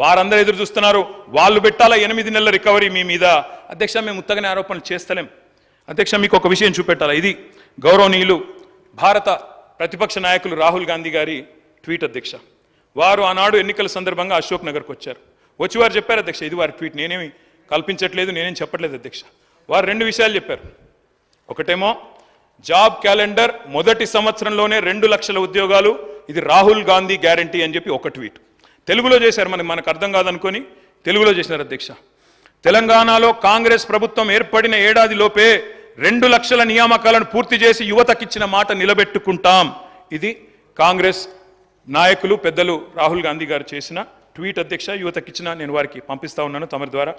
వారందరూ ఎదురు చూస్తున్నారు. వాళ్ళు పెట్టాలా 8 నెలల రికవరీ మీ మీద. అధ్యక్ష, మేము ఉత్తగానే ఆరోపణలు చేస్తలేం. అధ్యక్ష, మీకు ఒక విషయం చూపెట్టాలా. ఇది గౌరవనీయులు భారత ప్రతిపక్ష నాయకులు రాహుల్ గాంధీ గారి ట్వీట్. అధ్యక్ష, వారు ఆనాడు ఎన్నికల సందర్భంగా అశోక్ నగర్కి వచ్చారు. వచ్చి వారు చెప్పారు అధ్యక్ష, ఇది వారి ట్వీట్, నేనేమి కల్పించట్లేదు, నేనేం చెప్పట్లేదు అధ్యక్ష. వారు 2 విషయాలు చెప్పారు. ఒకటేమో జాబ్ క్యాలెండర్ మొదటి సంవత్సరంలోనే 2 లక్షల ఉద్యోగాలు, ఇది రాహుల్ గాంధీ గ్యారంటీ అని చెప్పి ఒక ట్వీట్. తెలుగులో చేశారు, మనకు అర్థం కాదనుకొని తెలుగులో చేసినారు అధ్యక్ష. తెలంగాణలో కాంగ్రెస్ ప్రభుత్వం ఏర్పడిన ఏడాది లోపే 2 లక్షల నియామకాలను పూర్తి చేసి యువతకిచ్చిన మాట నిలబెట్టుకుంటాం. ఇది కాంగ్రెస్ నాయకులు పెద్దలు రాహుల్ గాంధీ గారు చేసిన ట్వీట్ అధ్యక్ష. యువతకిచ్చిన నేను వారికి పంపిస్తా ఉన్నాను తమరి ద్వారా.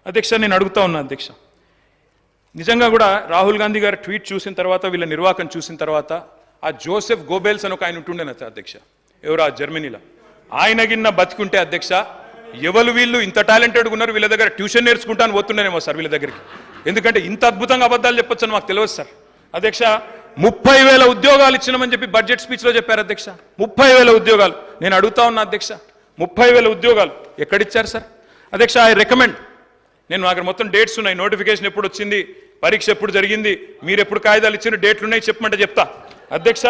అధ్యక్ష, నేను అడుగుతా ఉన్నా అధ్యక్ష, నిజంగా కూడా రాహుల్ గాంధీ గారు ట్వీట్ చూసిన తర్వాత, వీళ్ళ నిర్వాకం చూసిన తర్వాత, ఆ జోసెఫ్ గోబెల్స్ అని ఒక ఆయన ఉంటుండేనచ్చ అధ్యక్ష, ఎవరా జర్మనీలో, ఆయన గిన్న బతికుంటే అధ్యక్ష, ఎవరు వీళ్ళు ఇంత టాలెంటెడ్గా ఉన్నారు, వీళ్ళ దగ్గర ట్యూషన్ నేర్చుకుంటాను పోతుండేనేమో సార్ వీళ్ళ దగ్గరికి. ఎందుకంటే ఇంత అద్భుతంగా అబద్ధాలు చెప్పొచ్చని మాకు తెలియదు సార్. అధ్యక్ష, 30,000 ఉద్యోగాలు ఇచ్చినామని చెప్పి బడ్జెట్ స్పీచ్లో చెప్పారు అధ్యక్ష. 30,000 ఉద్యోగాలు. నేను అడుగుతా ఉన్నా అధ్యక్ష, 30,000 ఉద్యోగాలు ఎక్కడిచ్చారు సార్? అధ్యక్ష, ఐ రికమెండ్, నేను అక్కడ మొత్తం డేట్స్ ఉన్నాయి, నోటిఫికేషన్ ఎప్పుడు వచ్చింది, పరీక్ష ఎప్పుడు జరిగింది, మీరు ఎప్పుడు కాగితాలు ఇచ్చిన డేట్లు ఉన్నాయి చెప్పమంటే చెప్తా అధ్యక్ష.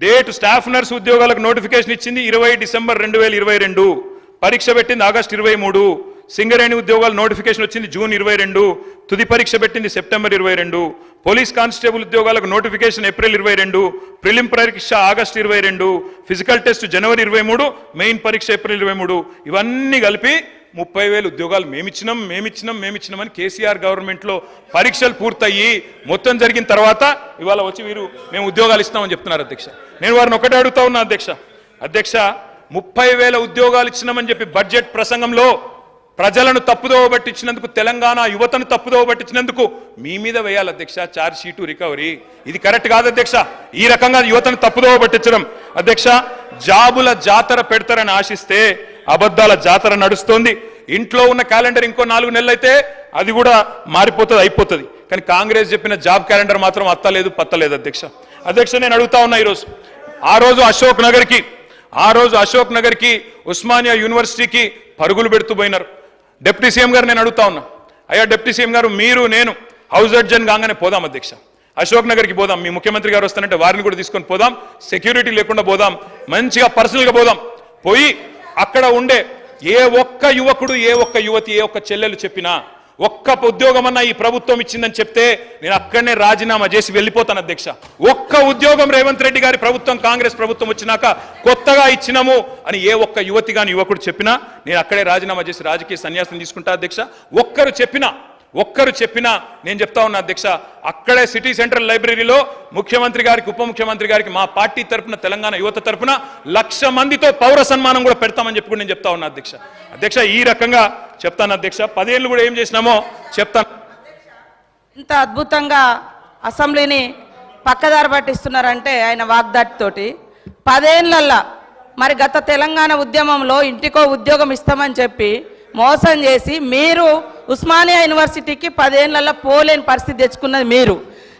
డేట్ స్టాఫ్ నర్స్ ఉద్యోగాలకు నోటిఫికేషన్ ఇచ్చింది 20 డిసెంబర్ 2022, పరీక్ష పెట్టింది ఆగస్టు 23, సింగరేణి ఉద్యోగాలు నోటిఫికేషన్ వచ్చింది జూన్ 22, తుది పరీక్ష పెట్టింది సెప్టెంబర్ 22, పోలీస్ కానిస్టేబుల్ ఉద్యోగాలకు నోటిఫికేషన్ ఏప్రిల్ 22, ప్రిలిమ్ పరీక్ష ఆగస్టు 22, ఫిజికల్ టెస్ట్ జనవరి 23, మెయిన్ పరీక్ష ఏప్రిల్ 23. ఇవన్నీ కలిపి 30,000 ఉద్యోగాలు మేమిచ్చినామని కేసీఆర్ గవర్నమెంట్లో పరీక్షలు పూర్తయ్యి మొత్తం జరిగిన తర్వాత ఇవాళ వచ్చి వీరు మేము ఉద్యోగాలు ఇస్తామని చెప్తున్నారు అధ్యక్ష. నేను వారిని ఒకటే అడుగుతా ఉన్నా అధ్యక్ష. 30,000 ఉద్యోగాలు ఇచ్చినామని చెప్పి బడ్జెట్ ప్రసంగంలో ప్రజలను తప్పుదోవ పట్టించినందుకు, తెలంగాణ యువతను తప్పుదోవ పట్టించినందుకు మీ మీద వేయాలి అధ్యక్ష ఛార్జ్ షీటు, రికవరీ. ఇది కరెక్ట్ కాదు అధ్యక్ష, ఈ రకంగా యువతను తప్పుదోవ పట్టించడం. అధ్యక్ష, జాబుల జాతర పెడతారని ఆశిస్తే అబద్ధాల జాతర నడుస్తోంది. ఇంట్లో ఉన్న క్యాలెండర్ ఇంకో 4 నెలలు అయితే అది కూడా మారిపోతుంది, అయిపోతుంది. కానీ కాంగ్రెస్ చెప్పిన జాబ్ క్యాలెండర్ మాత్రం అత్తలేదు పత్తలేదు అధ్యక్ష. అధ్యక్ష, నేను అడుగుతా ఉన్నా, ఈరోజు ఆ రోజు అశోక్ నగర్కి ఉస్మానియా యూనివర్సిటీకి పరుగులు పెడుతూ పోయినారు. డిప్యూటీ సీఎం గారు నేను అడుగుతా ఉన్నా, అయ్యా డిప్యూటీ సీఎం గారు, మీరు నేను హౌస్ అడ్జన్ కాగానే పోదాం అధ్యక్ష, అశోక్ నగర్కి పోదాం, మీ ముఖ్యమంత్రి గారు వస్తానంటే వారిని కూడా తీసుకొని పోదాం, సెక్యూరిటీ లేకుండా పోదాం, మంచిగా పర్సనల్గా పోదాం. పోయి అక్కడ ఉండే ఏ ఒక్క యువకుడు, ఏ ఒక్క యువతి, ఏ ఒక్క చెల్లెలు చెప్పినా, ఒక్క ఉద్యోగం అన్నా ఈ ప్రభుత్వం ఇచ్చిందని చెప్తే నేను అక్కడనే రాజీనామా చేసి వెళ్ళిపోతాను అధ్యక్ష. ఒక్క ఉద్యోగం రేవంత్ రెడ్డి గారి ప్రభుత్వం, కాంగ్రెస్ ప్రభుత్వం వచ్చినాక కొత్తగా ఇచ్చినాము అని ఏ ఒక్క యువతి గాని యువకుడు చెప్పినా నేను అక్కడే రాజీనామా చేసి రాజకీయ సన్యాసం తీసుకుంటా అధ్యక్ష. ఒక్కరు చెప్పినా నేను చెప్తా ఉన్నా అధ్యక్ష, అక్కడే సిటీ సెంట్రల్ లైబ్రరీలో ముఖ్యమంత్రి గారికి, ఉప ముఖ్యమంత్రి గారికి, మా పార్టీ తరపున, తెలంగాణ యువత తరపున 1,00,000 మందితో పౌర సన్మానం కూడా పెడతామని చెప్పి నేను చెప్తా ఉన్నా అధ్యక్ష. అధ్యక్ష, ఈ రకంగా చెప్తాను అధ్యక్ష. 10 ఏళ్ళు కూడా ఏం చేసినామో చెప్తాను. ఇంత అద్భుతంగా అసెంబ్లీని పక్కదారి పట్టిస్తున్నారంటే ఆయన వాగ్దాటితోటి 10 ఏళ్ళల్లా మరి గత తెలంగాణ ఉద్యమంలో ఇంటికో ఉద్యోగం ఇస్తామని చెప్పి మోసం చేసి మీరు ఉస్మానియా యూనివర్సిటీకి 10 ఏళ్ళల్లో పోలేని పరిస్థితి తెచ్చుకున్నది మీరు.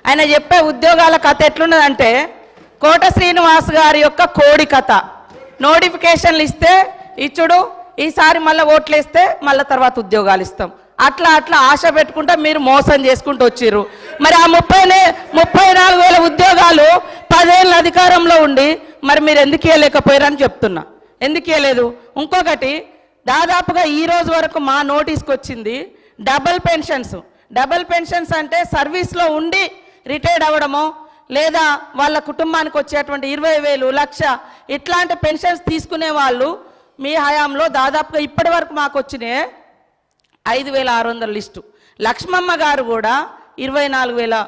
ఆయన చెప్పే ఉద్యోగాల కథ ఎట్లున్నదంటే కోట శ్రీనివాస్ గారి యొక్క కోడి కథ. నోటిఫికేషన్లు ఇస్తే ఇచ్చుడు, ఈసారి మళ్ళీ ఓట్లు వేస్తే మళ్ళీ తర్వాత ఉద్యోగాలు ఇస్తాం, అట్లా ఆశ పెట్టుకుంటా మీరు మోసం చేసుకుంటూ వచ్చిర్రు. మరి ఆ 34,000 ఉద్యోగాలు 10 ఏళ్ళ అధికారంలో ఉండి మరి మీరు ఎందుకు ఇవ్వలేకపోయారని చెప్తున్నా. ఎందుకు ఇవ్వలేదు? ఇంకొకటి, దాదాపుగా ఈ రోజు వరకు మా నోటీస్కి వచ్చింది డబుల్ పెన్షన్స్ అంటే సర్వీస్లో ఉండి రిటైర్డ్ అవ్వడమో లేదా వాళ్ళ కుటుంబానికి వచ్చేటువంటి 20,000, 1,00,000 ఇట్లాంటి పెన్షన్స్ తీసుకునే వాళ్ళు మీ హయాంలో దాదాపుగా ఇప్పటి వరకు మాకు వచ్చినాయి 5,600 లిస్టు. లక్ష్మమ్మ గారు కూడా 24,000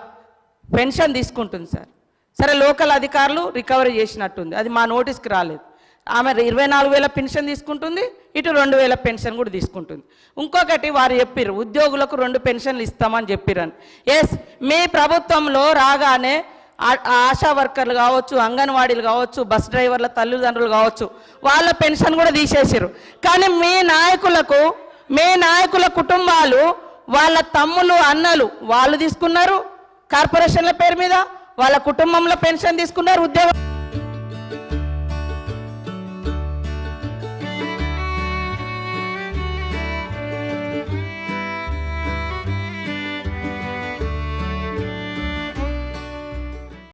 పెన్షన్ తీసుకుంటుంది సార్. సరే, లోకల్ అధికారులు రికవరీ చేసినట్టుంది, అది మా నోటీస్కి రాలేదు. ఆమె 24,000 పెన్షన్ తీసుకుంటుంది, ఇటు 2,000 పెన్షన్ కూడా తీసుకుంటుంది. ఇంకొకటి, వారు చెప్పిర్రు ఉద్యోగులకు 2 పెన్షన్లు ఇస్తామని చెప్పిరని. ఎస్, మీ ప్రభుత్వంలో రాగానే ఆశా వర్కర్లు కావచ్చు, అంగన్వాడీలు కావచ్చు, బస్ డ్రైవర్ల తల్లిదండ్రులు కావచ్చు, వాళ్ళ పెన్షన్ కూడా తీసేసారు. కానీ మీ నాయకుల కుటుంబాలు, వాళ్ళ తమ్ములు, అన్నలు వాళ్ళు తీసుకున్నారు కార్పొరేషన్ల పేరు మీద, వాళ్ళ కుటుంబంలో పెన్షన్ తీసుకున్నారు, ఉద్యోగం